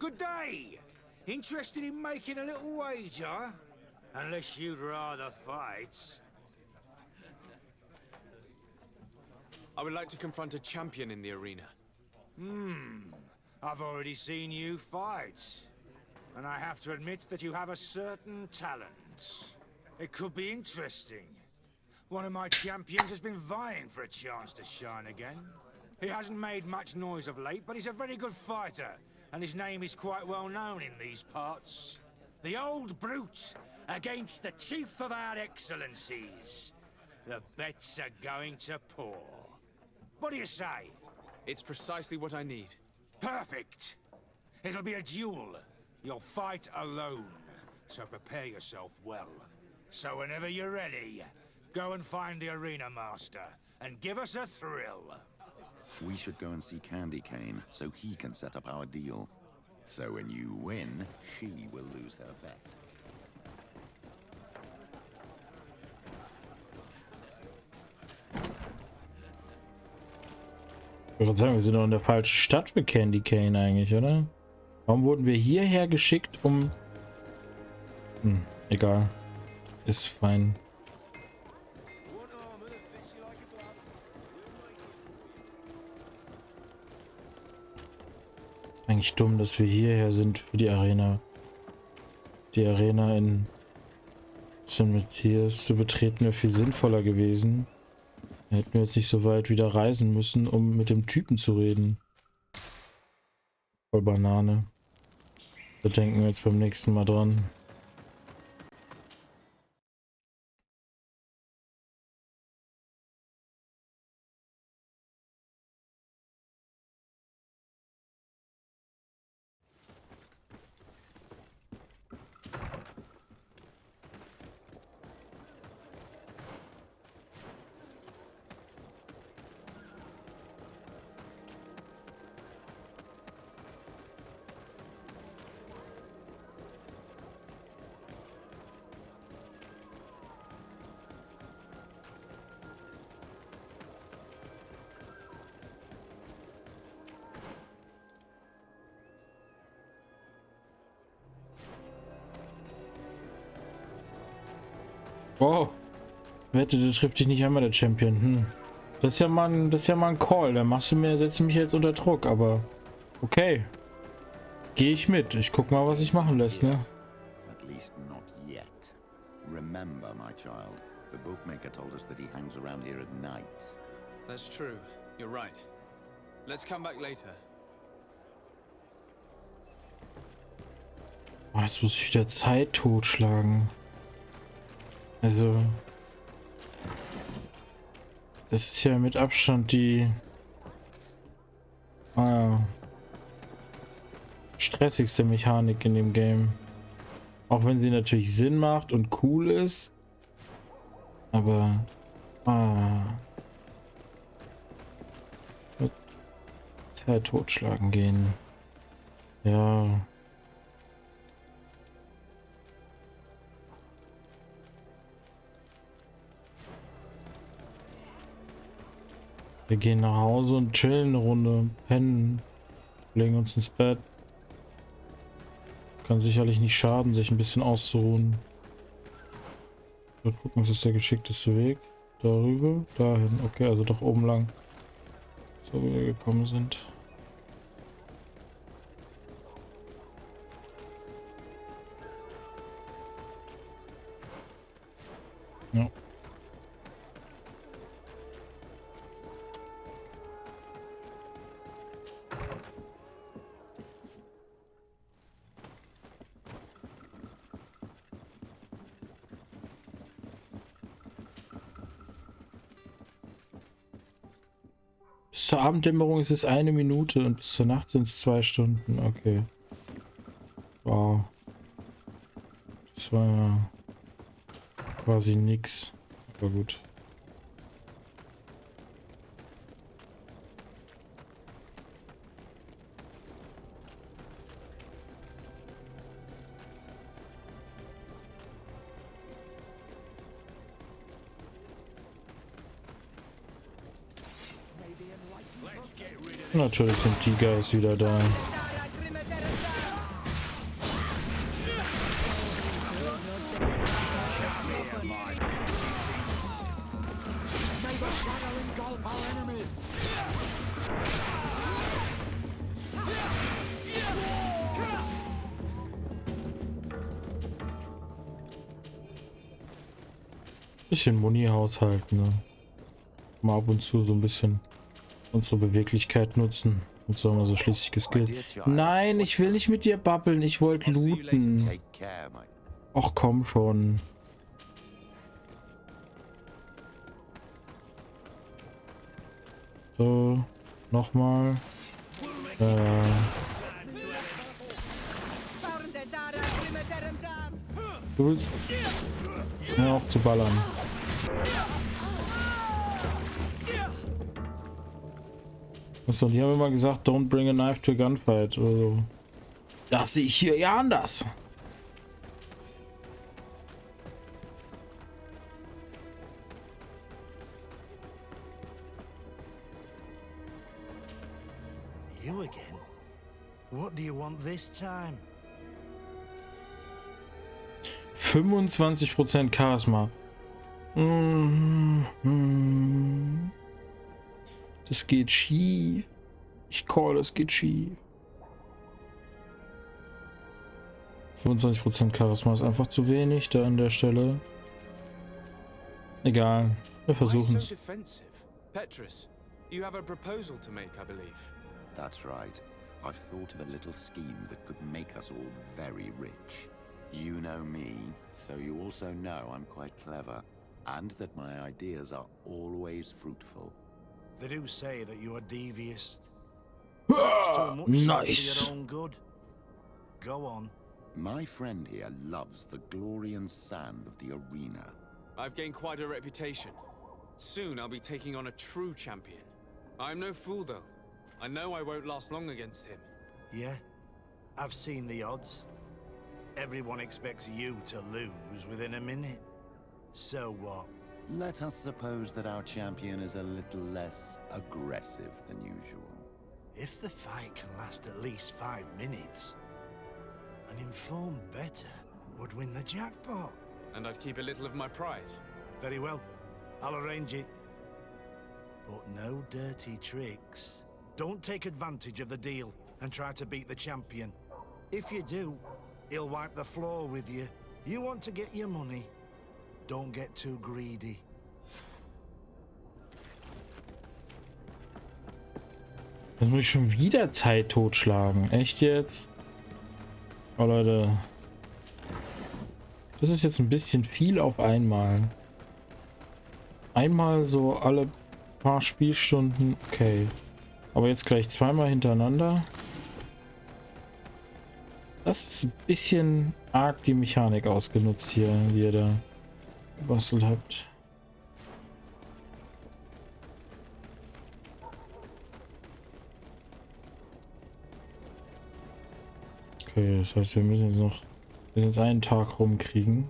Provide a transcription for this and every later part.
Good day. Interested in making a little wager? Unless you'd rather fight. I would like to confront a champion in the arena. I've already seen you fight. And I have to admit that you have a certain talent. It could be interesting. One of my champions has been vying for a chance to shine again. He hasn't made much noise of late, but he's a very good fighter, and his name is quite well known in these parts. The old brute against the chief of our excellencies. The bets are going to pour. What do you say? It's precisely what I need. Perfect. It'll be a duel. You'll fight alone, so prepare yourself well. So whenever you're ready, go and find the arena master, and give us a thrill. We should go and see Candy Cane, so he can set up our deal. So when you win, she will lose her bet. Ich würde sagen, wir sind doch in der falschen Stadt für Candy Cane eigentlich, oder? Warum wurden wir hierher geschickt, um... egal. Ist fein. Eigentlich dumm, dass wir hierher sind für die Arena. Die Arena in hier zu betreten wäre viel sinnvoller gewesen. Da hätten wir jetzt nicht so weit wieder reisen müssen, um mit dem Typen zu reden. Voll Banane. Da denken wir jetzt beim nächsten Mal dran. Oh, wette, der trifft dich nicht einmal, der Champion. Das ist ja mal ein Call. Da setzt du mich jetzt unter Druck, aber okay. Gehe ich mit. Ich guck mal, was sich machen lässt, ne? At least not yet. Remember, my child, the bookmaker told us that he hangs around here at night. That's true. You're right. Let's come back later. Oh, jetzt muss ich wieder Zeit totschlagen. Also, das ist ja mit Abstand die stressigste Mechanik in dem Game. Auch wenn sie natürlich Sinn macht und cool ist. Aber Zeit totschlagen gehen. Ja. Wir gehen nach Hause und chillen eine Runde, pennen, legen uns ins Bett. Kann sicherlich nicht schaden, sich ein bisschen auszuruhen. Gucken, was ist der geschickteste Weg? Darüber, dahin. Okay, also doch oben lang. So wie wir gekommen sind. Ja. Bis zur Abenddämmerung ist es 1 Minute und bis zur Nacht sind es 2 Stunden. Okay. Wow. Das war ja quasi nix. Aber gut. Natürlich sind die Guys wieder da. Bisschen Muni haushalten, ne? Mal ab und zu so ein bisschen unsere Beweglichkeit nutzen. Und so haben wir so schließlich geskillt. Nein, ich will nicht mit dir babbeln. Ich wollte looten. Take care, my... Ach komm schon. So, nochmal. Du willst ja auch zu ballern. Achso, die haben immer gesagt, don't bring a knife to a gunfight. Also, das sehe ich hier ja anders. You again? What do you want this time? 25% Charisma. Das geht schief. Ich call, es geht schief. 25% Charisma ist einfach zu wenig da an der Stelle. Egal, wir versuchen es. Petrus, you have a proposal to make, I believe. That's right. I've thought of a little scheme that could make us all very rich. You know me, so you also know I'm quite clever, and that my ideas are always fruitful. They do say that you are devious. Nice. For your own good. Go on. My friend here loves the glory and sand of the arena. I've gained quite a reputation. Soon I'll be taking on a true champion. I'm no fool though. I know I won't last long against him. Yeah, I've seen the odds. Everyone expects you to lose within a minute. So what? Let us suppose that our champion is a little less aggressive than usual. If the fight can last at least 5 minutes, an informed bettor would win the jackpot. And I'd keep a little of my pride. Very well, I'll arrange it. But no dirty tricks. Don't take advantage of the deal and try to beat the champion. If you do, he'll wipe the floor with you. You want to get your money. Don't get too greedy. Jetzt muss ich schon wieder Zeit totschlagen. Echt jetzt? Oh Leute. Das ist jetzt ein bisschen viel auf einmal. Einmal so alle paar Spielstunden. Okay. Aber jetzt gleich zweimal hintereinander. Das ist ein bisschen arg die Mechanik ausgenutzt hier, wie ihr da gebastelt habt. Okay, das heißt, wir müssen jetzt noch einen Tag rumkriegen.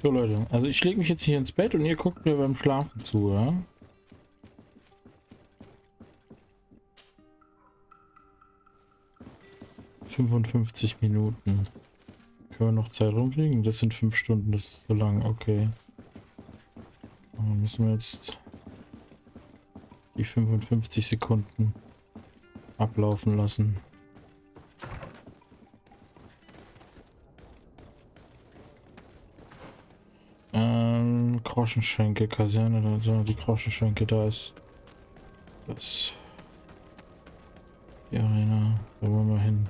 So Leute, also ich lege mich jetzt hier ins Bett und ihr guckt mir beim Schlafen zu, ja? ...55 Minuten. Können wir noch Zeit rumkriegen? Das sind 5 Stunden, das ist so lang, okay. Dann müssen wir jetzt die 55 Sekunden ablaufen lassen. Groschenschenke, Kaserne, also die Groschenschenke, da ist das die Arena, da wollen wir hin.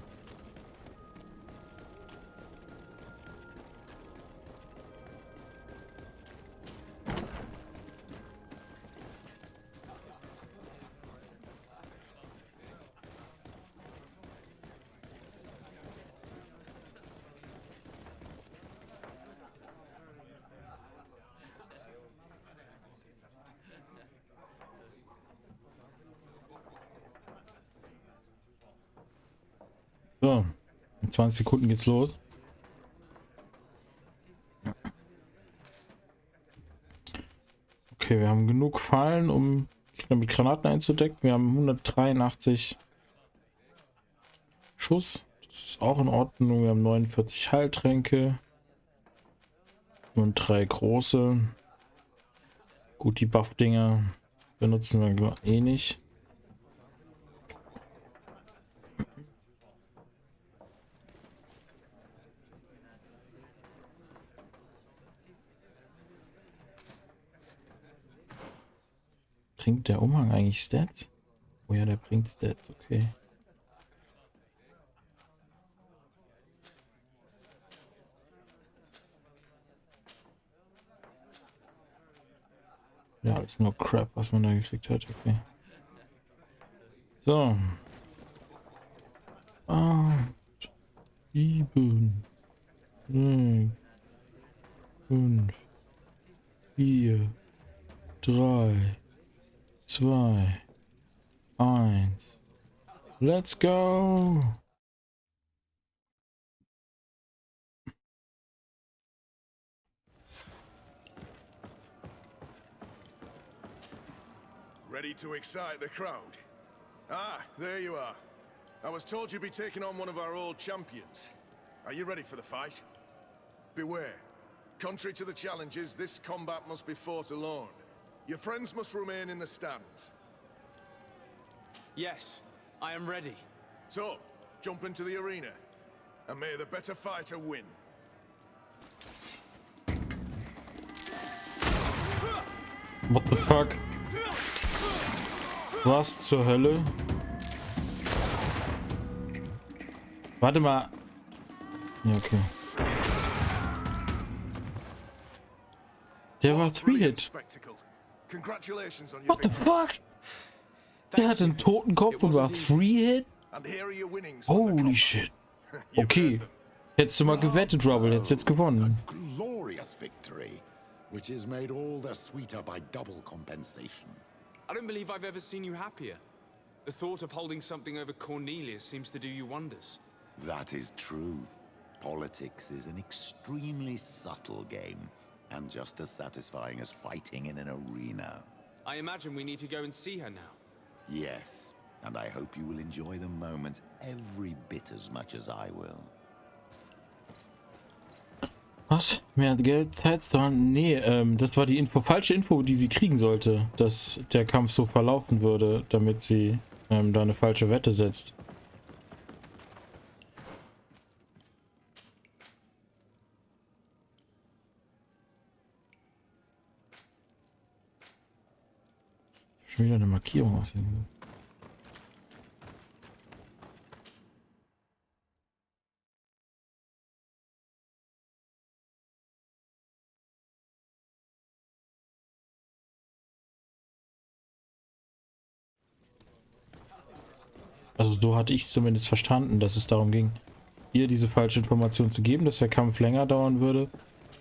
So, In 20 Sekunden geht's los. Okay, wir haben genug Fallen, um Gegner mit Granaten einzudecken. Wir haben 183 Schuss. Das ist auch in Ordnung. Wir haben 49 Heiltränke. Und 3 große. Gut, die Buff-Dinger benutzen wir eh nicht. Bringt der Umhang eigentlich Stats? Oh ja, der bringt Stats, okay. Ja, ist nur Crap, was man da gekriegt hat, okay. So. 8, 7, 6, 5, 4, 3, 2, 1. Let's go! Ready to excite the crowd? Ah, there you are. I was told you'd be taking on one of our old champions. Are you ready for the fight? Beware. Contrary to the challenges, this combat must be fought alone. Your friends must remain in the stands. Yes, I am ready. So, jump into the arena, and may the better fighter win. What the fuck? Was zur Hölle? Warte mal. Ja, okay. Der war 3-Hit. What the fuck? Der hatte einen toten Kopf und war 3-Hit? Holy shit. Okay. Hättest du mal gewettet, Rubble, hättest jetzt gewonnen. Glorious victory, which is made all the sweeter by double compensation. I don't believe I've ever seen you happier. The thought of holding something over Cornelius seems to do you wonders. That is true. Politics is an extremely subtle game, and just as satisfying as fighting in an arena. I imagine we need to go and see her now. Yes, and I hope you will enjoy the moment every bit as much as I will. Was? Mehr Geld, Zeit, nee, das war die falsche Info, die sie kriegen sollte, dass der Kampf so verlaufen würde, damit sie da eine falsche Wette setzt. Schon wieder eine Markierung aussehen. Also so hatte ich es zumindest verstanden, dass es darum ging, ihr diese falsche Information zu geben, dass der Kampf länger dauern würde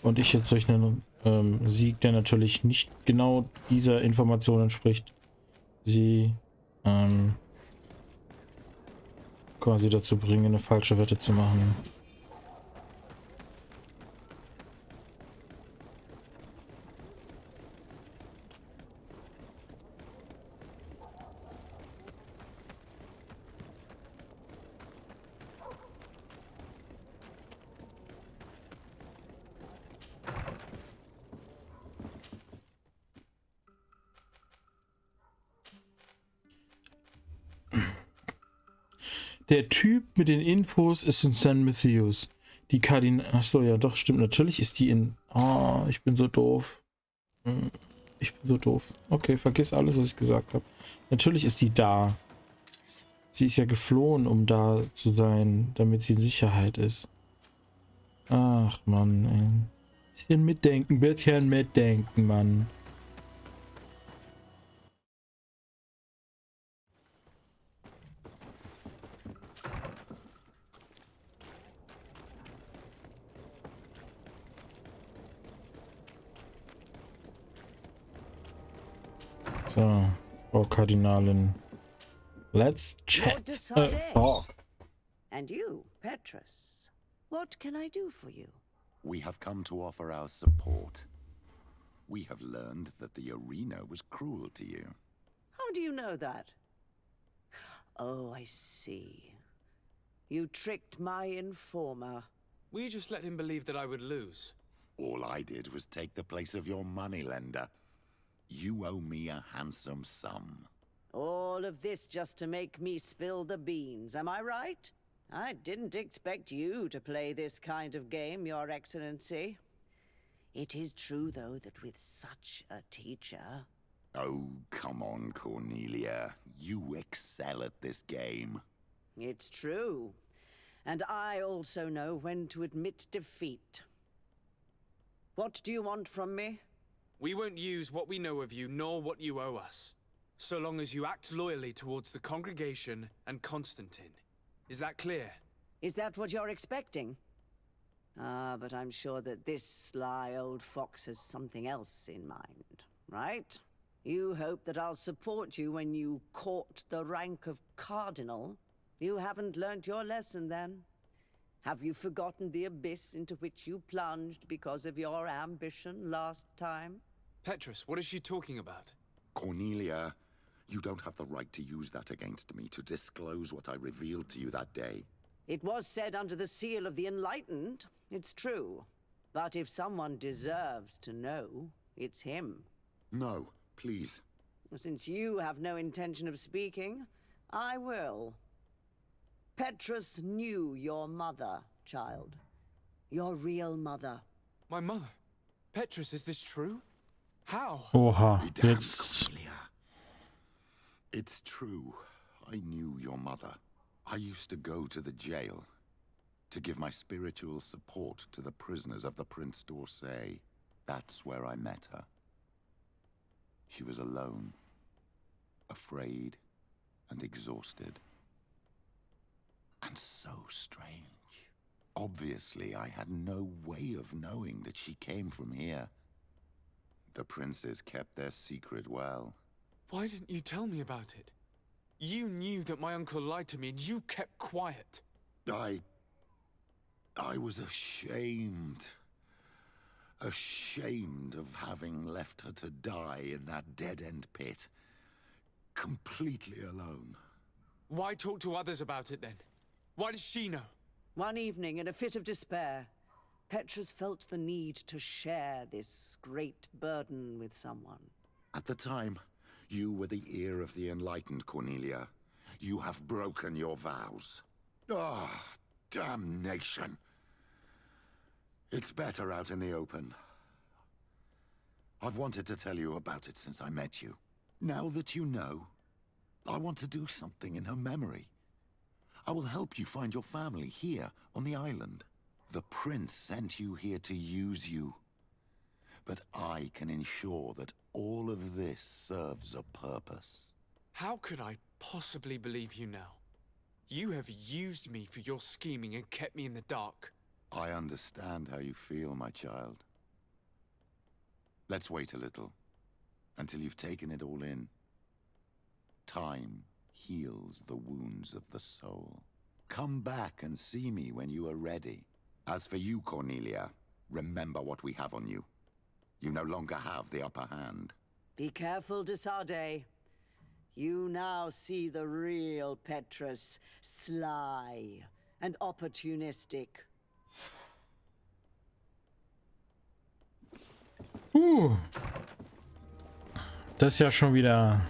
und ich jetzt durch einen Sieg, der natürlich nicht genau dieser Information entspricht, sie quasi dazu bringen, eine falsche Wette zu machen. Der Typ mit den Infos ist in St. Matthews. Die Kardinal... Achso, ja doch, stimmt. Natürlich ist die in... Oh, ich bin so doof. Ich bin so doof. Okay, vergiss alles, was ich gesagt habe. Natürlich ist die da. Sie ist ja geflohen, um da zu sein, damit sie in Sicherheit ist. Ach, Mann, ey. Bisschen mitdenken, bisschen mitdenken, Mann. So, Frau Kardinalin. Let's chat. Talk. And you, Petrus, what can I do for you? We have come to offer our support. We have learned that the arena was cruel to you. How do you know that? Oh, I see. You tricked my informer. Will you just let him believe that I would lose? All I did was take the place of your moneylender. You owe me a handsome sum. All of this just to make me spill the beans, am I right? I didn't expect you to play this kind of game, Your Excellency. It is true, though, that with such a teacher... Oh, come on, Cornelia. You excel at this game. It's true. And I also know when to admit defeat. What do you want from me? We won't use what we know of you, nor what you owe us, so long as you act loyally towards the congregation and Constantine. Is that clear? Is that what you're expecting? Ah, but I'm sure that this sly old fox has something else in mind, right? You hope that I'll support you when you court the rank of cardinal? You haven't learnt your lesson, then? Have you forgotten the abyss into which you plunged because of your ambition last time? Petrus, what is she talking about? Cornelia, you don't have the right to use that against me, to disclose what I revealed to you that day. It was said under the seal of the Enlightened, it's true. But if someone deserves to know, it's him. No, please. Since you have no intention of speaking, I will. Petrus knew your mother, child. Your real mother. My mother? Petrus, is this true? How? Oha, Be damned, jetzt. Cornelia. It's true. I knew your mother. I used to go to the jail to give my spiritual support to the prisoners of the Prince d'Orsay. That's where I met her. She was alone, afraid, and exhausted. And so strange. Obviously, I had no way of knowing that she came from here. The princes kept their secret well. Why didn't you tell me about it? You knew that my uncle lied to me and you kept quiet. I was ashamed. Ashamed of having left her to die in that dead-end pit. Completely alone. Why talk to others about it then? Why does she know? One evening, in a fit of despair, Petrus felt the need to share this great burden with someone. At the time, you were the ear of the enlightened, Cornelia. You have broken your vows. Ah, damnation. It's better out in the open. I've wanted to tell you about it since I met you. Now that you know, I want to do something in her memory. I will help you find your family here on the island. The prince sent you here to use you. But I can ensure that all of this serves a purpose. How could I possibly believe you now? You have used me for your scheming and kept me in the dark. I understand how you feel, my child. Let's wait a little, until you've taken it all in. Time heals the wounds of the soul. Come back and see me when you are ready. As for you, Cornelia, remember what we have on you. You no longer have the upper hand. Be careful, de Sade. You now see the real Petrus, sly and opportunistic. Das ist ja schon wieder...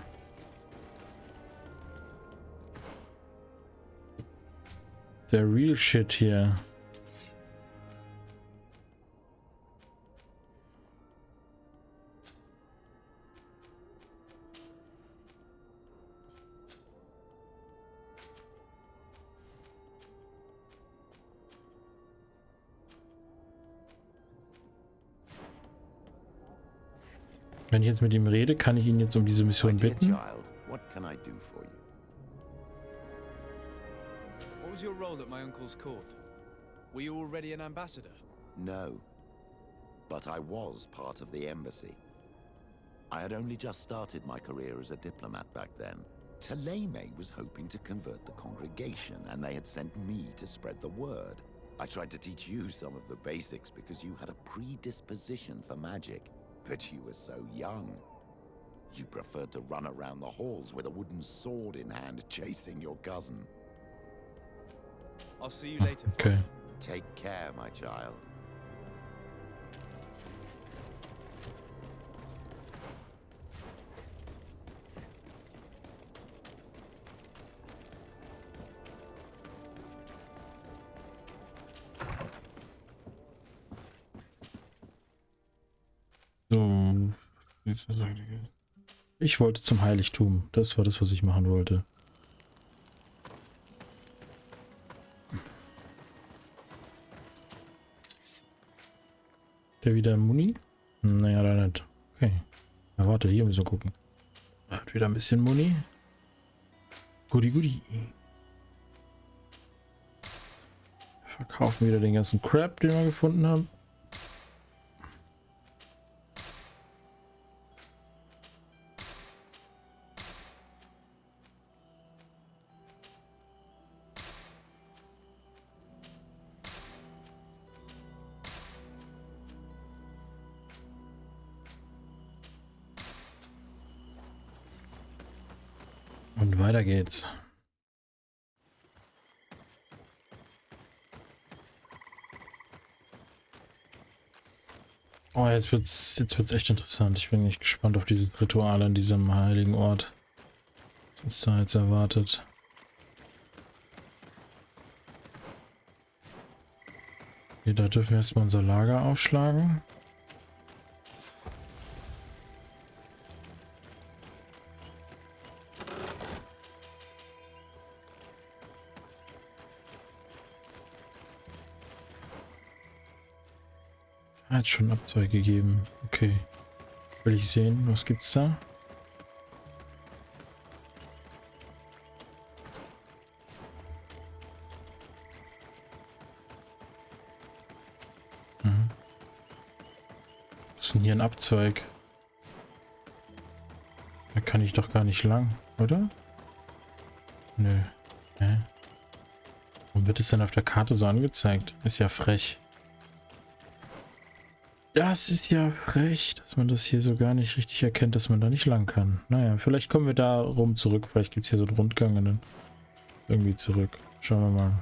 Der Real Shit hier. Wenn ich jetzt mit ihm rede, kann ich ihn jetzt um diese Mission My dear bitten? child, what can I do for you? What was your role at my uncle's court? Were you already an ambassador? No. But I was part of the embassy. I had only just started my career as a diplomat back then. Taleme was hoping to convert the congregation, and they had sent me to spread the word. I tried to teach you some of the basics because you had a predisposition for magic, but you were so young. You preferred to run around the halls with a wooden sword in hand, chasing your cousin. I'll see you later. Okay. Take care, my child. So. Ich wollte zum Heiligtum. Das war das, was ich machen wollte. Der wieder Muni? Naja, da nicht. Okay. Na warte, hier müssen wir gucken. Er hat wieder ein bisschen Muni. Goodie, goodie. Verkaufen wieder den ganzen Crap, den wir gefunden haben. Und weiter geht's. Oh, jetzt wird's echt interessant. Ich bin echt gespannt auf dieses Ritual an diesem heiligen Ort. Was uns da jetzt erwartet. Okay, da dürfen wir erstmal unser Lager aufschlagen. Hat schon Abzweig gegeben. Okay. Will ich sehen, was gibt's da? Was ist denn hier ein Abzweig? Da kann ich doch gar nicht lang, oder? Nö. Hä? Warum wird es denn auf der Karte so angezeigt? Ist ja frech. Das ist ja frech, dass man das hier so gar nicht richtig erkennt, dass man da nicht lang kann. Naja, vielleicht kommen wir da rum zurück. Vielleicht gibt es hier so einen Rundgang und dann irgendwie zurück. Schauen wir mal.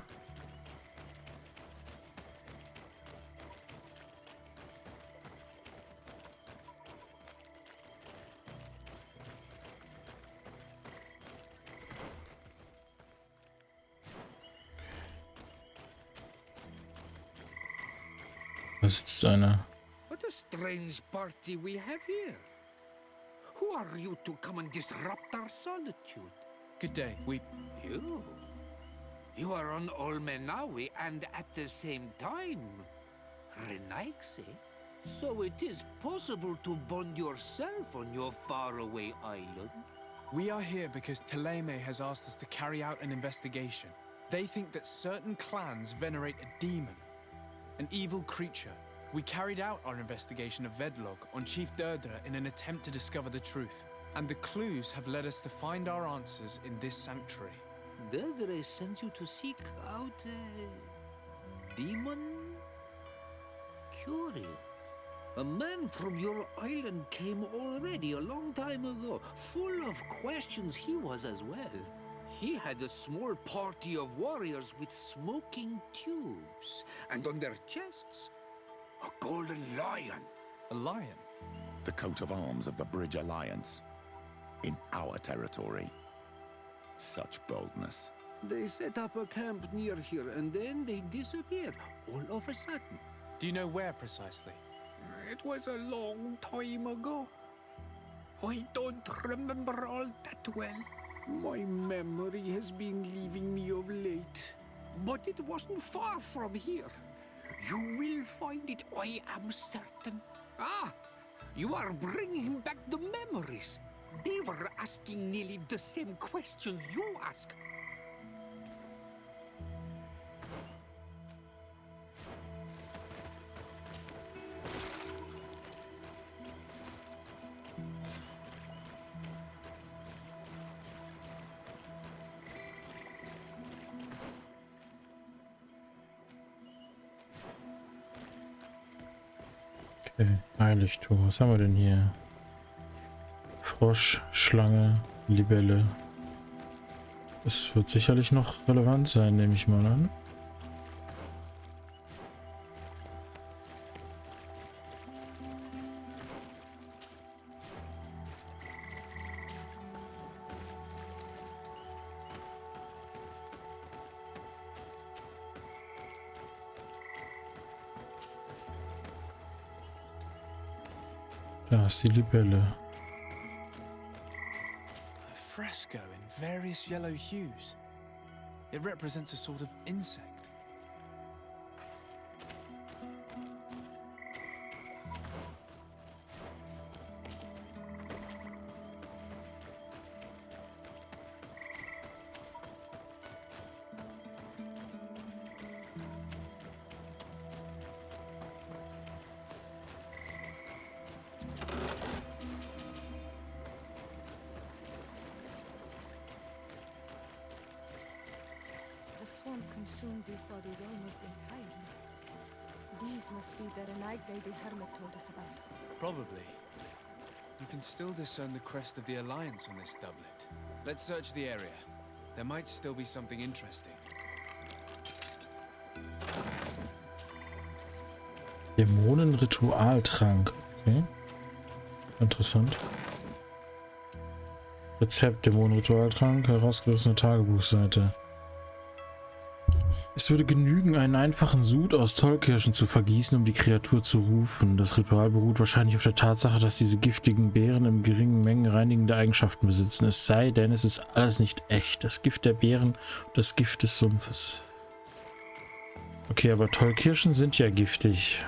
Da sitzt einer. What a strange party we have here. Who are you to come and disrupt our solitude? Good day. You are on Olmenawi and at the same time, Renaigse. So it is possible to bond yourself on your faraway island? We are here because Taleme has asked us to carry out an investigation. They think that certain clans venerate a demon, an evil creature. We carried out our investigation of Vedlog on Chief Derdra in an attempt to discover the truth, and the clues have led us to find our answers in this sanctuary. Derdra sends you to seek out a demon? Curious. A man from your island came already a long time ago. Full of questions he was as well. He had a small party of warriors with smoking tubes, and on their chests, a golden lion. A lion? The coat of arms of the Bridge Alliance. In our territory. Such boldness. They set up a camp near here, and then they disappeared, all of a sudden. Do you know where precisely? It was a long time ago. I don't remember all that well. My memory has been leaving me of late. But it wasn't far from here. You will find it, I am certain. Ah, you are bringing back the memories. They were asking nearly the same questions you ask. Okay, Heiligtum. Was haben wir denn hier? Frosch, Schlange, Libelle. Das wird sicherlich noch relevant sein, nehme ich mal an. Da ist die Libelle. A fresco in various yellow hues. It represents a sort of insect. The swamp consumed these bodies almost entirely. These must be the Renaigsay the Hermit told us about. Probably. You can still discern the crest of the Alliance on this doublet. Let's search the area. There might still be something interesting. Dämonenritualtrank. Okay. Interessant. Rezept Dämonenritualtrank, herausgerissene Tagebuchseite. Es würde genügen, einen einfachen Sud aus Tollkirschen zu vergießen, um die Kreatur zu rufen. Das Ritual beruht wahrscheinlich auf der Tatsache, dass diese giftigen Beeren in geringen Mengen reinigende Eigenschaften besitzen. Es sei denn, es ist alles nicht echt. Das Gift der Beeren und das Gift des Sumpfes. Okay, aber Tollkirschen sind ja giftig.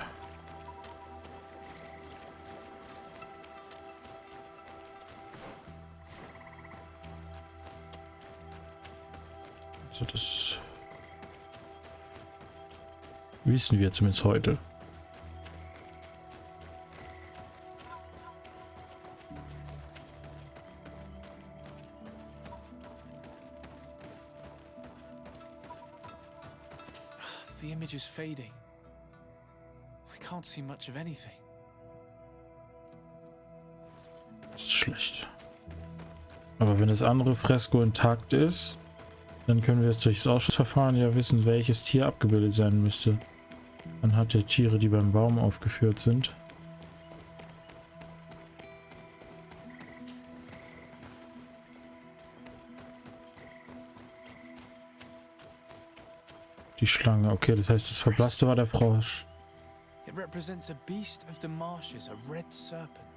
Also das wissen wir zumindest heute. The image is fading. We can't see much of anything. Das ist schlecht. Aber wenn das andere Fresko intakt ist, dann können wir jetzt durch das Ausschussverfahren ja wissen, welches Tier abgebildet sein müsste. Anhand der Tiere, die beim Baum aufgeführt sind. Die Schlange, okay, das heißt, das Verblasste war der Frosch. It represents a beast of the marshes, a red serpent.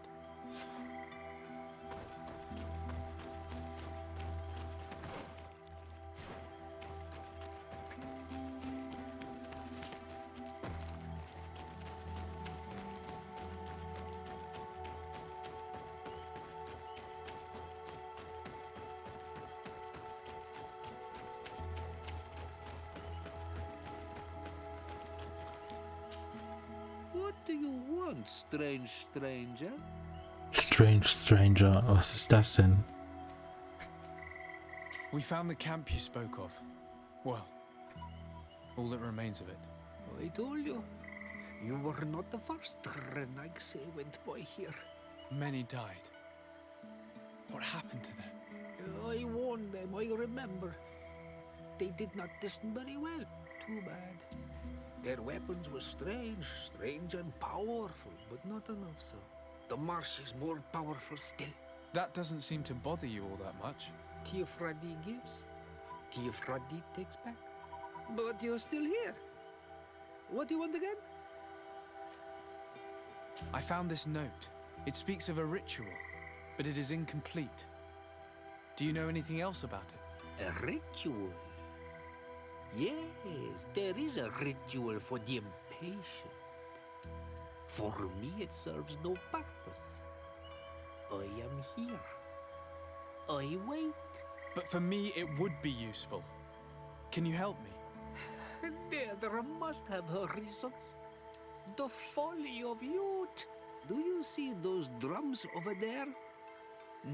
What do you want, strange stranger? Strange Stranger, was ist das denn? We found the camp you spoke of. Well, all that remains of it. I told you. You were not the first Renaigsay went by here. Many died. What happened to them? I warned them, I remember. They did not listen very well. Too bad. Their weapons were strange and powerful, but not enough so. The marsh is more powerful still. That doesn't seem to bother you all that much. Tiafradi gives, Tiafradi takes back. But you're still here. What do you want again? I found this note. It speaks of a ritual, but it is incomplete. Do you know anything else about it? A ritual? Yes, there is a ritual for the impatient. For me, it serves no purpose. I am here. I wait. But for me, it would be useful. Can you help me? There must have her reasons. The folly of youth. Do you see those drums over there?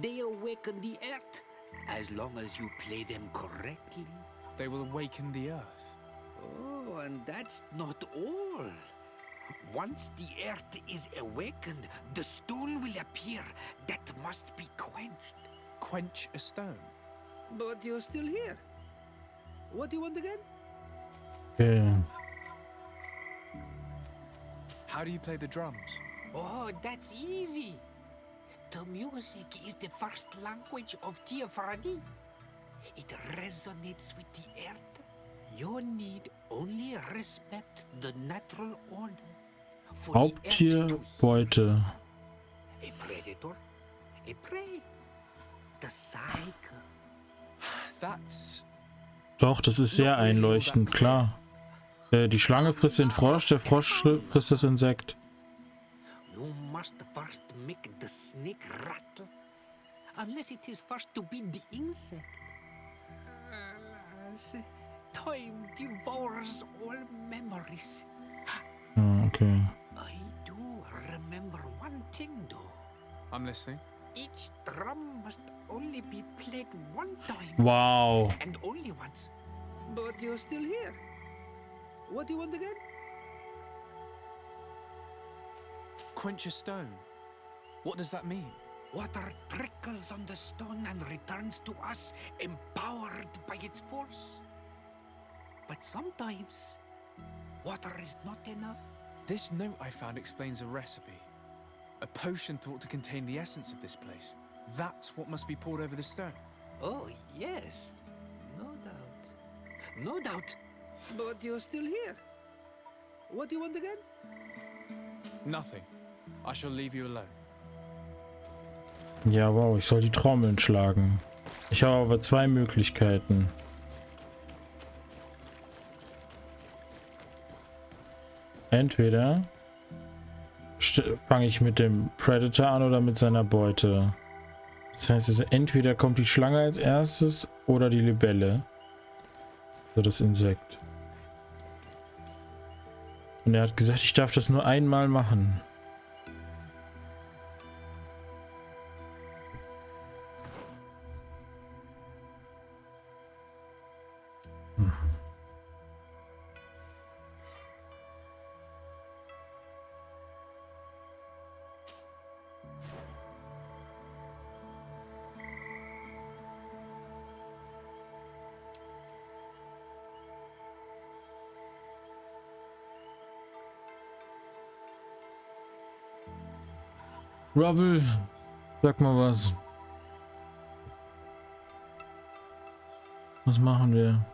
They awaken the earth, as long as you play them correctly. They will awaken the earth. Oh, and that's not all. Once the earth is awakened, the stone will appear that must be quenched. Quench a stone. But you're still here. What do you want again? Okay. How do you play the drums? Oh, that's easy. The music is the first language of Tiafradi. It resonates with the earth. You need only respect the natural order. For Raubtier, Beute. A predator, a prey. The cycle. That's... Doch, das ist sehr einleuchtend, klar. Die Schlange frisst den Frosch, der Frosch frisst das Insekt. You must first make the snake rattle, unless it is first to be the insect. Alas, time devours all memories. Okay. I do remember one thing though. I'm listening. Each drum must only be played one time. Wow. And only once. But you're still here. What do you want again? Quench a stone. What does that mean? Water trickles on the stone and returns to us, empowered by its force. But sometimes, water is not enough. This note I found explains a recipe. A potion thought to contain the essence of this place. That's what must be poured over the stone. Oh, yes. No doubt. No doubt. But you're still here. What do you want again? Nothing. I shall leave you alone. Ja, wow, ich soll die Trommeln schlagen. Ich habe aber zwei Möglichkeiten. Entweder fange ich mit dem Predator an oder mit seiner Beute. Das heißt, also entweder kommt die Schlange als erstes oder die Libelle. Also das Insekt. Und er hat gesagt, ich darf das nur einmal machen. Rubble, sag mal was. Was machen wir?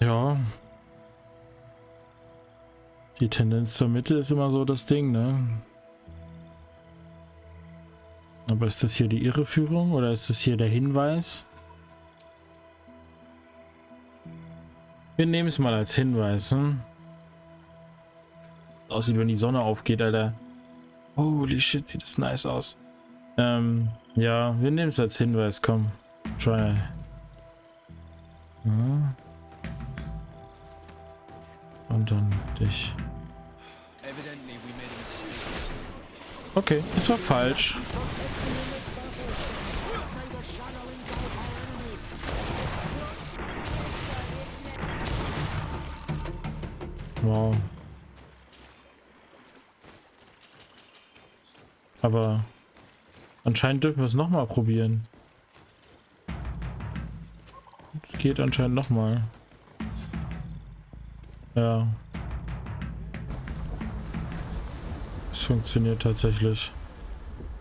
Ja. Die Tendenz zur Mitte ist immer so das Ding, ne? Aber ist das hier die Irreführung oder ist das hier der Hinweis? Wir nehmen es mal als Hinweis, ne? Aussieht, wenn die Sonne aufgeht, Alter. Holy shit, sieht das nice aus. Ja, wir nehmen es als Hinweis, komm. Try. Ja. Und dann dich. Okay, das war falsch. Wow. Aber anscheinend dürfen wir es nochmal probieren. Es geht anscheinend nochmal. Ja. Es funktioniert tatsächlich.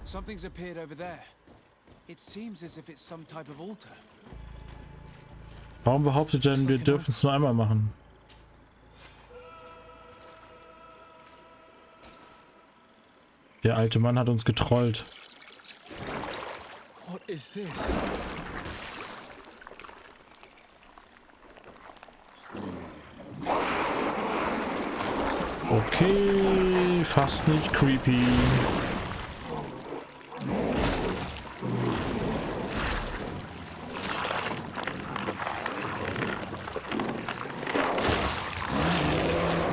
Something's appeared over there. It seems as if it's some type of altar. Warum behauptet er denn, wir dürfen es nur einmal machen? Der alte Mann hat uns getrollt. What is this? Okay, fast nicht creepy.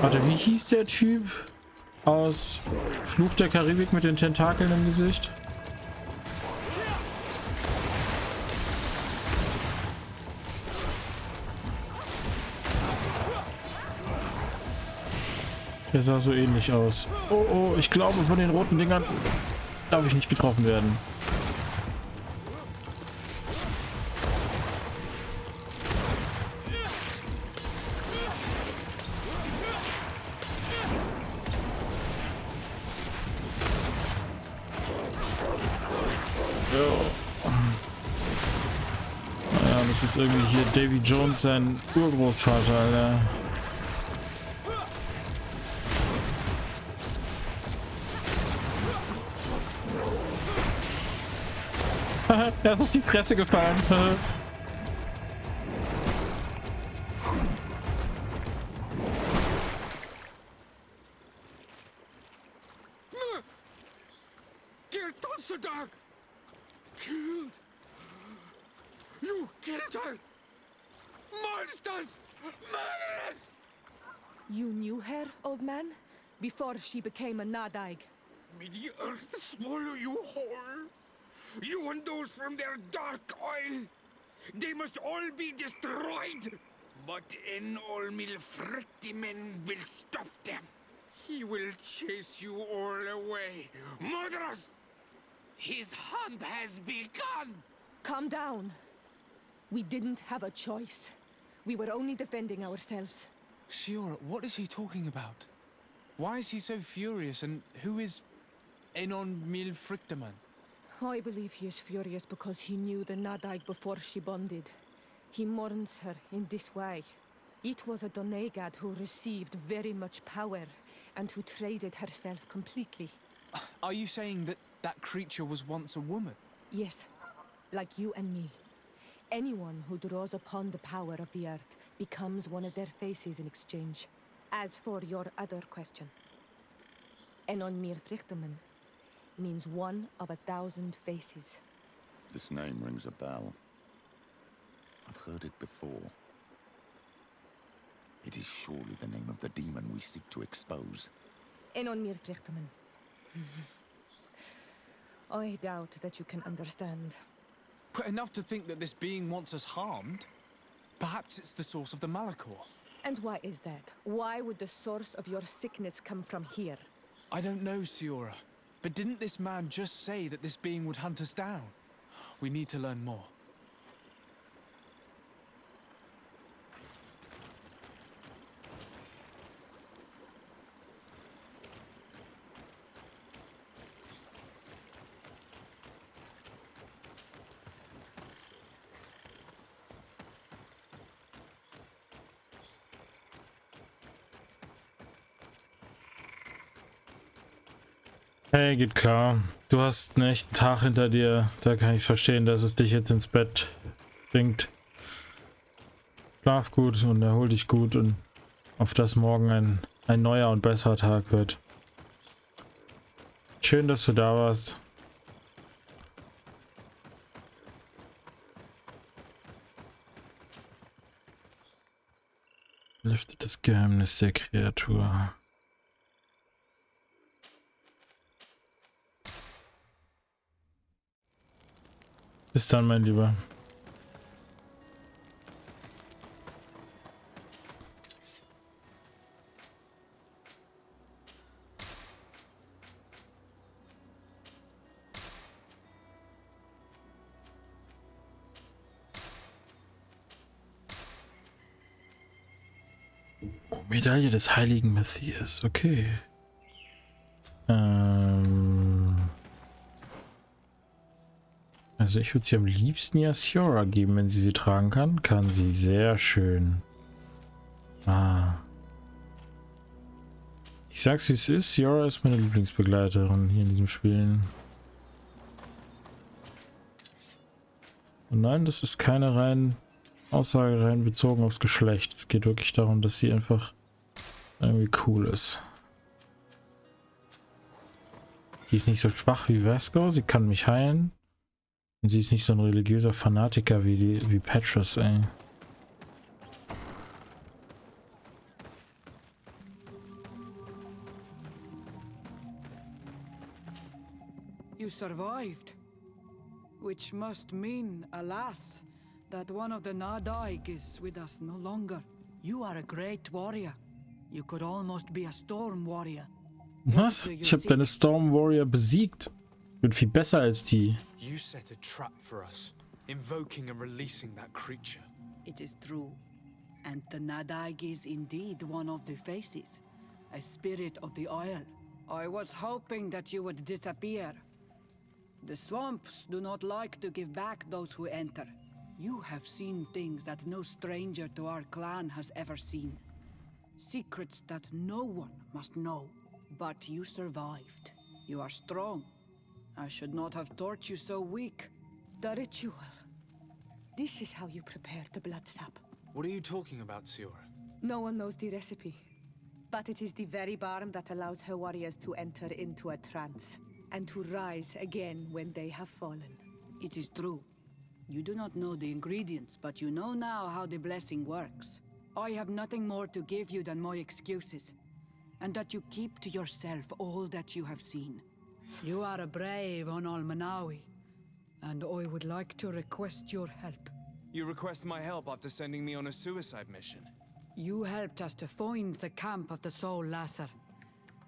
Warte, wie hieß der Typ aus Fluch der Karibik mit den Tentakeln im Gesicht? Der sah so ähnlich aus. Oh, oh, ich glaube, von den roten Dingern darf ich nicht getroffen werden. Naja, das ist irgendwie hier Davy Jones, sein Urgroßvater, Alter. Er ist auf die Fresse gefallen. Killed Dog! Killed! You killed her! Monsters! Murderers! You knew her, old man? Before she became a Nadaig. May the earth swallow you whole! You and those from their dark oil! They must all be destroyed! But en Olmil Frictimen will stop them. He will chase you all away. Murderers! His hunt has begun! Calm down. We didn't have a choice. We were only defending ourselves. Shiora, what is he talking about? Why is he so furious, and who is Enon Mil Frictaman? I believe he is furious because he knew the Nadaig before she bonded. He mourns her in this way. It was a Donegad who received very much power and who traded herself completely. Are you saying that that creature was once a woman? Yes, like you and me. Anyone who draws upon the power of the earth becomes one of their faces in exchange. As for your other question, Enon Mir Frichteman means one of 1,000 faces. This name rings a bell. I've heard it before. It is surely the name of the demon we seek to expose. Enon Mir Frichteman. I doubt that you can understand. But enough to think that this being wants us harmed? Perhaps it's the source of the Malachor. And why is that? Why would the source of your sickness come from here? I don't know, Siora. But didn't this man just say that this being would hunt us down? We need to learn more. Hey, geht klar. Du hast einen echten Tag hinter dir. Da kann ich verstehen, dass es dich jetzt ins Bett bringt. Schlaf gut und erhol dich gut und auf dass morgen ein neuer und besserer Tag wird. Schön, dass du da warst. Lüftet das Geheimnis der Kreatur. Bis dann, mein Lieber. Medaille des heiligen Matthias, okay. Also ich würde sie am liebsten ja Siora geben, wenn sie tragen kann. Kann sie, sehr schön. Ich sag's wie es ist, Siora ist meine Lieblingsbegleiterin hier in diesem Spiel. Und nein, das ist keine Aussage rein bezogen aufs Geschlecht. Es geht wirklich darum, dass sie einfach irgendwie cool ist. Die ist nicht so schwach wie Vasco, sie kann mich heilen. Und sie ist nicht so ein religiöser Fanatiker wie Petrus, ey. survived. Which must mean, alas, that one of the Nadaig is with us no longer. You are a great warrior. You could almost be a storm warrior. Was? Ich habe deine Storm Warrior besiegt. Bin viel besser als die. You set a trap for us, invoking and releasing that creature. It is true. And the Nadaig is indeed one of the faces, a spirit of the Isle. I was hoping that you would disappear. The swamps do not like to give back those who enter. You have seen things that no stranger to our clan has ever seen. Secrets that no one must know. But you survived. You are strong. I should not have thought you so weak. The ritual. This is how you prepare the blood sap. What are you talking about, Siora? No one knows the recipe. But it is the very balm that allows her warriors to enter into a trance. And to rise again when they have fallen. It is true. You do not know the ingredients, but you know now how the blessing works. I have nothing more to give you than my excuses. And that you keep to yourself all that you have seen. You are a brave Onalmanawi, and I would like to request your help. You request my help after sending me on a suicide mission. You helped us to find the camp of the Soul Lasser,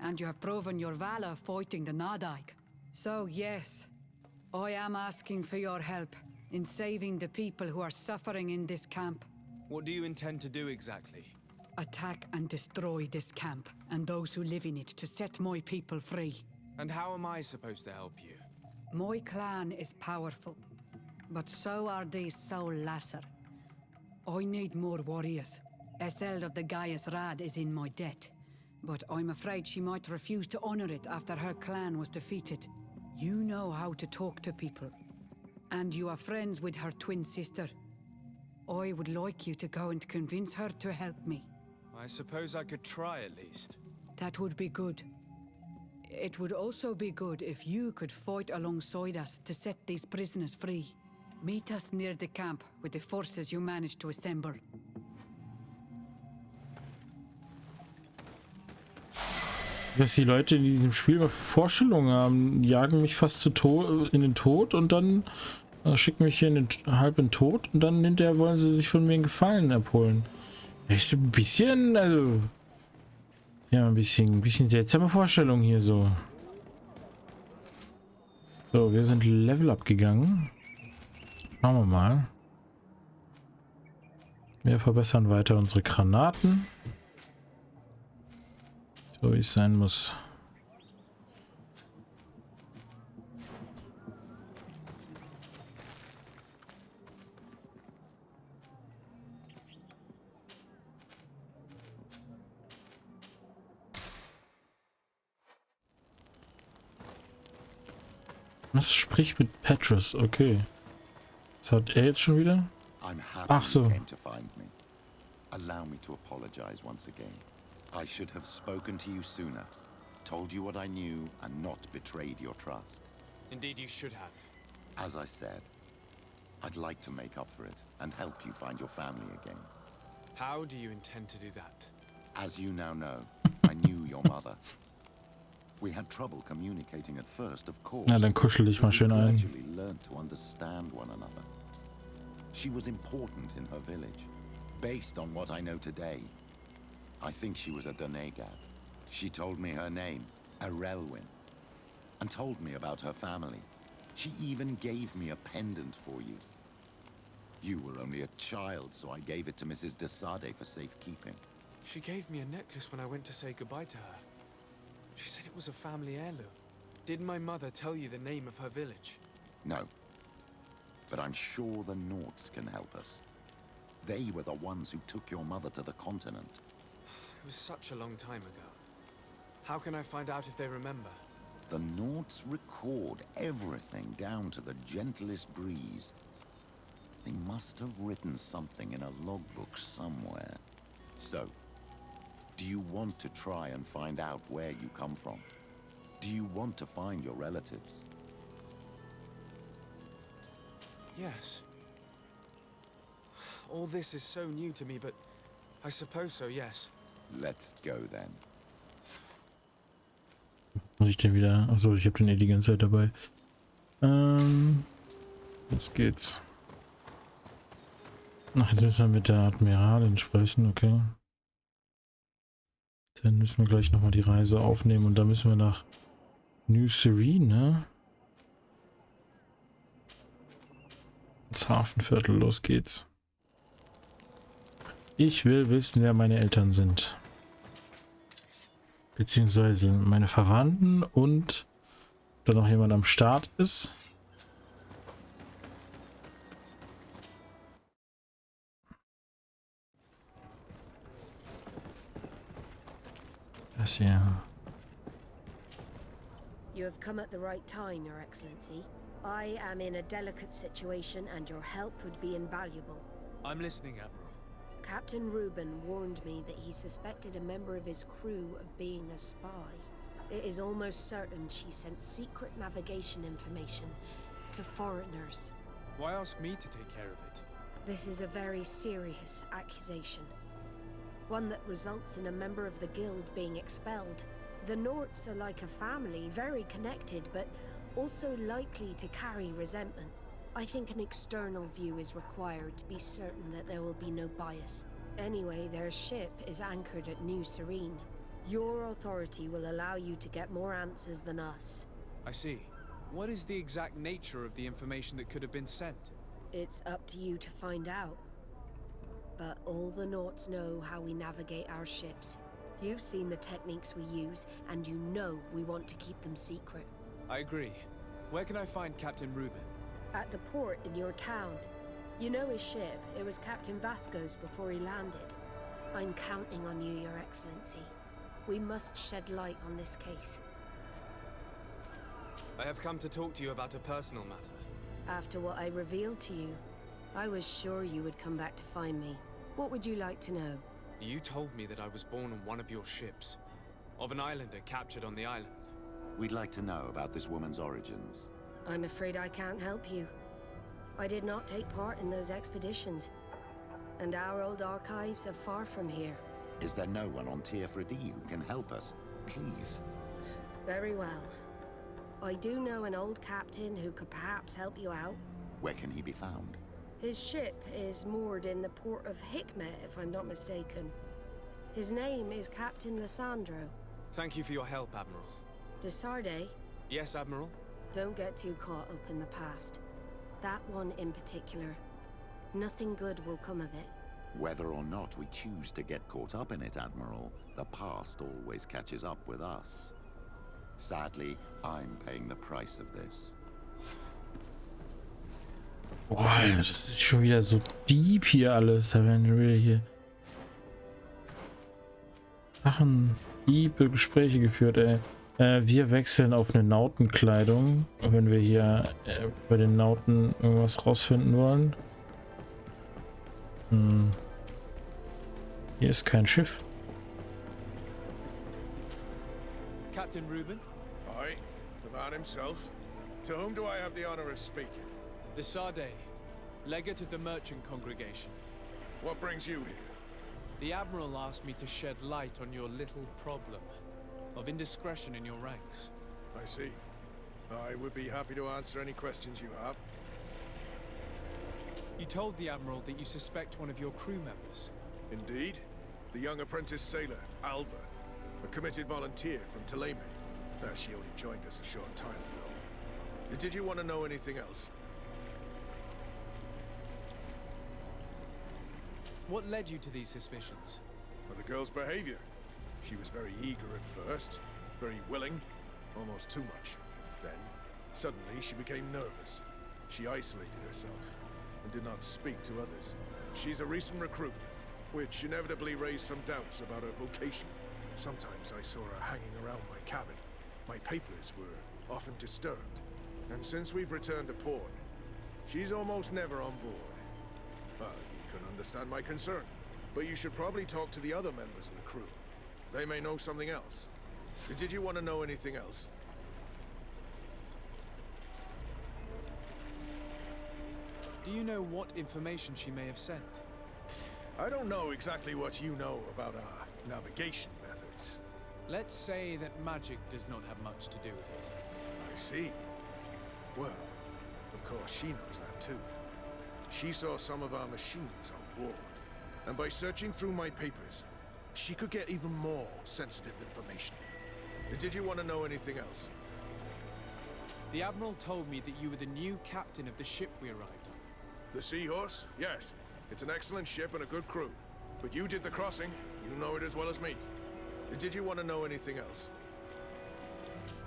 and you have proven your valor fighting the Nadaig. So yes, I am asking for your help in saving the people who are suffering in this camp. What do you intend to do exactly? Attack and destroy this camp, and those who live in it, to set my people free. And how am I supposed to help you? My clan is powerful, but so are these Soul Lasser. I need more warriors. Eseld of the Gaius Rad is in my debt, but I'm afraid she might refuse to honor it after her clan was defeated. You know how to talk to people, and you are friends with her twin sister. I would like you to go and convince her to help me. I suppose I could try at least. That would be good. It would also be good if you could fight alongside us to set these prisoners free. Meet us near the camp with the forces you managed to assemble. Dass die Leute in diesem Spiel mal Vorstellungen haben, jagen mich fast in den Tod und dann schicken mich hier halb in den Tod und dann hinterher wollen sie sich von mir einen Gefallen abholen. Echt ein bisschen, also ja, ein bisschen seltsame Vorstellung hier so. So, wir sind Level up gegangen. Schauen wir mal. Wir verbessern weiter unsere Granaten. So wie es sein muss. Was spricht mit Petrus? Okay. Was hat er jetzt schon wieder? Ach so. Allow me to apologize once again. I should have spoken to you sooner, told you what I knew, and not betrayed your trust. Indeed, you should have. As I said, I'd like to make up for it and help you find your family again. How do you intend to do that? As you now know, I knew your mother. We had trouble communicating at first, of course. Na, dann kuschel dich mal schön ein. Gradually learned to understand one another. She was important in her village, based on what I know today. I think she was a Donegad. She told me her name, Arelwin, and told me about her family. She even gave me a pendant for you. You were only a child, so I gave it to Mrs. de Sade for safekeeping. She gave me a necklace when I went to say goodbye to her. She said it was a family heirloom. Did my mother tell you the name of her village? No. But I'm sure the Norts can help us. They were the ones who took your mother to the continent. It was such a long time ago. How can I find out if they remember? The Norts record everything down to the gentlest breeze. They must have written something in a logbook somewhere. So, do you want to try and find out where you come from? Do you want to find your relatives? Yes. All this is so new to me, but I suppose so, yes. Let's go then. Muss ich den wieder... Achso, ich habe den die ganze Zeit dabei. Jetzt geht's. Ach, jetzt müssen wir mit der Admiralin sprechen, okay. Dann müssen wir gleich nochmal die Reise aufnehmen und da müssen wir nach New Serene, ne? Das Hafenviertel, los geht's. Ich will wissen, wer meine Eltern sind. Beziehungsweise meine Verwandten und ob da noch jemand am Start ist. Das hier. You have come at the right time, Your Excellency. I am in a delicate situation and your help would be invaluable. I'm listening, Admiral. Captain Reuben warned me that he suspected a member of his crew of being a spy. It is almost certain she sent secret navigation information to foreigners. Why ask me to take care of it? This is a very serious accusation. One that results in a member of the guild being expelled. The Norts are like a family, very connected, but also likely to carry resentment. I think an external view is required to be certain that there will be no bias. Anyway, their ship is anchored at New Serene. Your authority will allow you to get more answers than us. I see. What is the exact nature of the information that could have been sent? It's up to you to find out. But all the Norts know how we navigate our ships. You've seen the techniques we use, and you know we want to keep them secret. I agree. Where can I find Captain Reuben? At the port in your town. You know his ship. It was Captain Vasco's before he landed. I'm counting on you, Your Excellency. We must shed light on this case. I have come to talk to you about a personal matter. After what I revealed to you, I was sure you would come back to find me. What would you like to know? You told me that I was born on one of your ships. Of an islander captured on the island. We'd like to know about this woman's origins. I'm afraid I can't help you. I did not take part in those expeditions. And our old archives are far from here. Is there no one on Tier 3D who can help us? Please. Very well. I do know an old captain who could perhaps help you out. Where can he be found? His ship is moored in the port of Hikmet, if I'm not mistaken. His name is Captain Lissandro. Thank you for your help, Admiral. De Sarde? Yes, Admiral? Don't get too caught up in the past. That one in particular. Nothing good will come of it. Whether or not we choose to get caught up in it, Admiral, the past always catches up with us. Sadly, I'm paying the price of this. Boah, das ist schon wieder so deep hier alles. Da werden wir hier Sachen, tiefe Gespräche geführt, ey. Wir wechseln auf eine Nautenkleidung, wenn wir hier bei den Nauten irgendwas rausfinden wollen. Hier ist kein Schiff. Captain Reuben? Aye, the man himself. To whom do I have the honor of speaking? De Sarde, legate of the merchant congregation. What brings you here? The Admiral asked me to shed light on your little problem of indiscretion in your ranks. I see. I would be happy to answer any questions you have. You told the Admiral that you suspect one of your crew members. Indeed. The young apprentice sailor, Alba. A committed volunteer from Thélème. She only joined us a short time ago. Did you want to know anything else? What led you to these suspicions? Well, the girl's behavior. She was very eager at first, very willing, almost too much. Then, suddenly, she became nervous. She isolated herself and did not speak to others. She's a recent recruit, which inevitably raised some doubts about her vocation. Sometimes I saw her hanging around my cabin. My papers were often disturbed. And since we've returned to port, she's almost never on board. Well, you can understand my concern, but you should probably talk to the other members of the crew. They may know something else. Did you want to know anything else? Do you know what information she may have sent? I don't know exactly what you know about our navigation methods. Let's say that magic does not have much to do with it. I see. Well, Of course, she knows that too. She saw some of our machines on board, and by searching through my papers, she could get even more sensitive information. Did you want to know anything else? The Admiral told me that you were the new captain of the ship we arrived on. The Seahorse? Yes. It's an excellent ship and a good crew. But you did the crossing. You know it as well as me. Did you want to know anything else?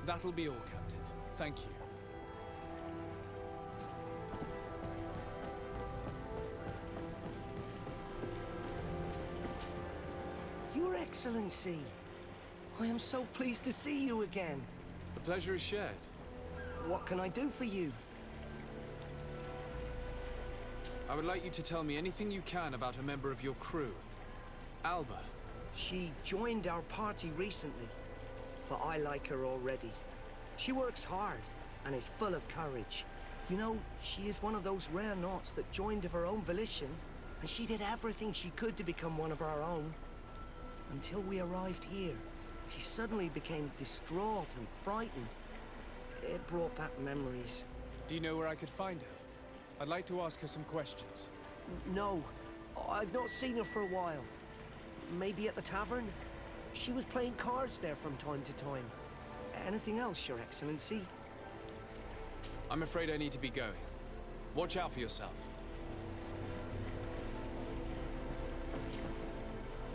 That'll be all, Captain. Thank you. Your Excellency, I am so pleased to see you again. The pleasure is shared. What can I do for you? I would like you to tell me anything you can about a member of your crew. Alba. She joined our party recently, but I like her already. She works hard and is full of courage. You know, she is one of those rare naughts that joined of her own volition, and she did everything she could to become one of our own. Until we arrived here, she suddenly became distraught and frightened. It brought back memories. Do you know where I could find her? I'd like to ask her some questions. No, I've not seen her for a while. Maybe at the tavern? She was playing cards there from time to time. Anything else, Your Excellency? I'm afraid I need to be going. Watch out for yourself.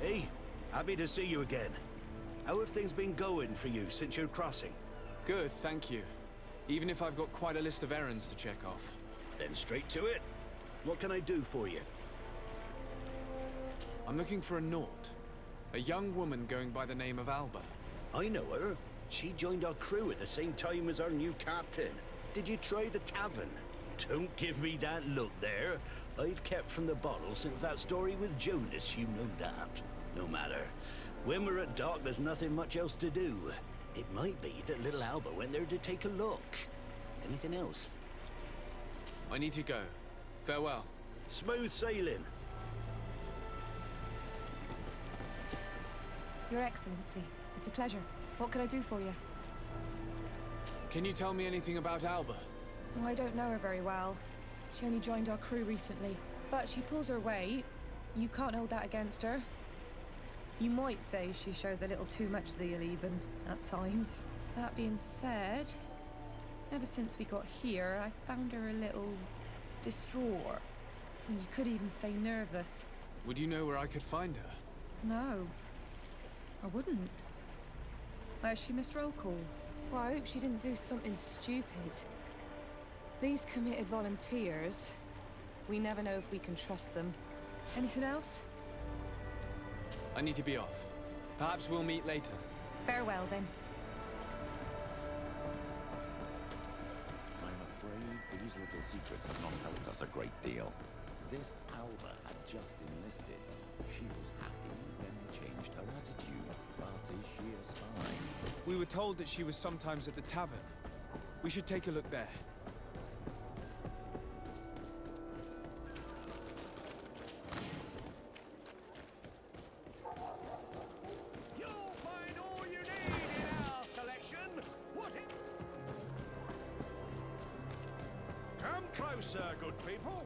Hey, happy to see you again. How have things been going for you since your crossing? Good, thank you. Even if I've got quite a list of errands to check off. Then straight to it. What can I do for you? I'm looking for a Naut. A young woman going by the name of Alba. I know her. She joined our crew at the same time as our new captain. Did you try the tavern? Don't give me that look there. I've kept from the bottle since that story with Jonas, you know that. No matter. When we're at dock, there's nothing much else to do. It might be that little Alba went there to take a look. Anything else? I need to go. Farewell. Smooth sailing. Your Excellency, it's a pleasure. What can I do for you? Can you tell me anything about Alba? Oh, I don't know her very well. She only joined our crew recently. But she pulls her weight. You can't hold that against her. You might say she shows a little too much zeal even, at times. That being said, ever since we got here, I found her a little distraught. You could even say nervous. Would you know where I could find her? No, I wouldn't. Where's she missed roll call? Well, I hope she didn't do something stupid. These committed volunteers, we never know if we can trust them. Anything else? I need to be off. Perhaps we'll meet later. Farewell, then. I'm afraid these little secrets have not helped us a great deal. This Alba had just enlisted. She was happy, then changed her attitude. But is she a spy? We were told that she was sometimes at the tavern. We should take a look there. You'll find all you need in our selection. What it... Come closer, good people.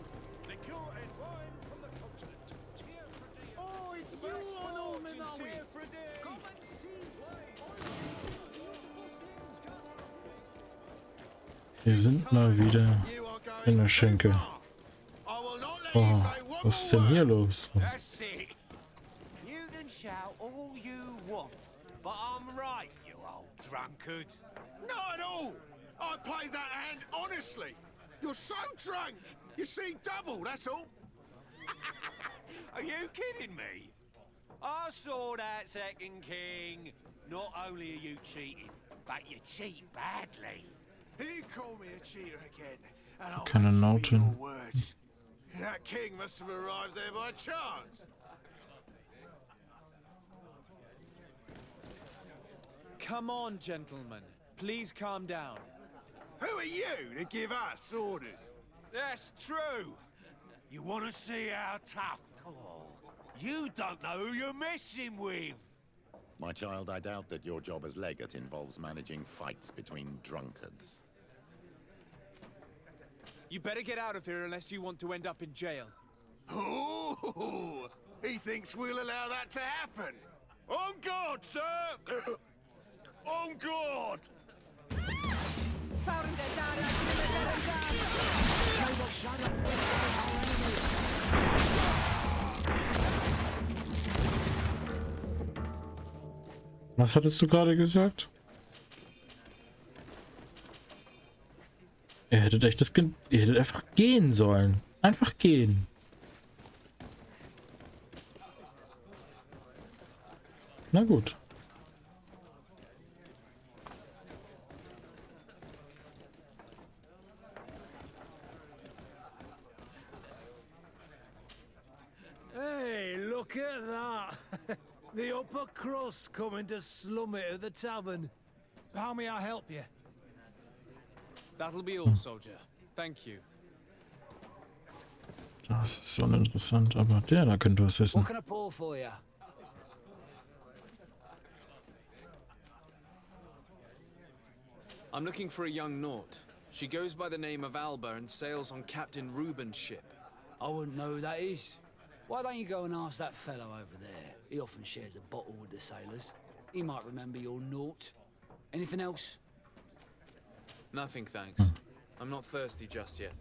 Liquor and wine from the continent. Here for day. Oh, it's you on all Here for day. Come and see Wir sind mal wieder in der Schenke. Oh, was ist denn hier los? That's it. You can shout all you want, but I'm right, you old drunkard. Not at all. I played that hand honestly. You're so drunk. You see double, that's all. Are you kidding me? I saw that second king. Not only are you cheating, but you cheat badly. He called me a cheater again, and I'll Keine give you Nautin. your words. That king must have arrived there by chance. Come on, gentlemen. Please calm down. Who are you to give us orders? That's true. You want to see how tough? Oh, you don't know who you're messing with. My child, I doubt that your job as legate involves managing fights between drunkards. You better get out of here unless you want to end up in jail. Ooh, he thinks we'll allow that to happen. On guard, sir! On guard! Was hattest du gerade gesagt? Ihr hättet echt das Kind. Ihr hättet einfach gehen sollen. Einfach gehen. Na gut. Hey, look at that. The upper crust coming to slum it at the tavern. How may I help you? That'll be all, soldier. Thank you. Das ist so uninteressant, aber der da könnte was wissen. What can I pour for you? I'm looking for a young Naut. She goes by the name of Alba and sails on Captain Reuben's ship. I wouldn't know who that is. Why don't you go and ask that fellow over there? He often shares a bottle with the sailors. He might remember your Naut. Anything else? Nothing, thanks. I'm not thirsty just yet.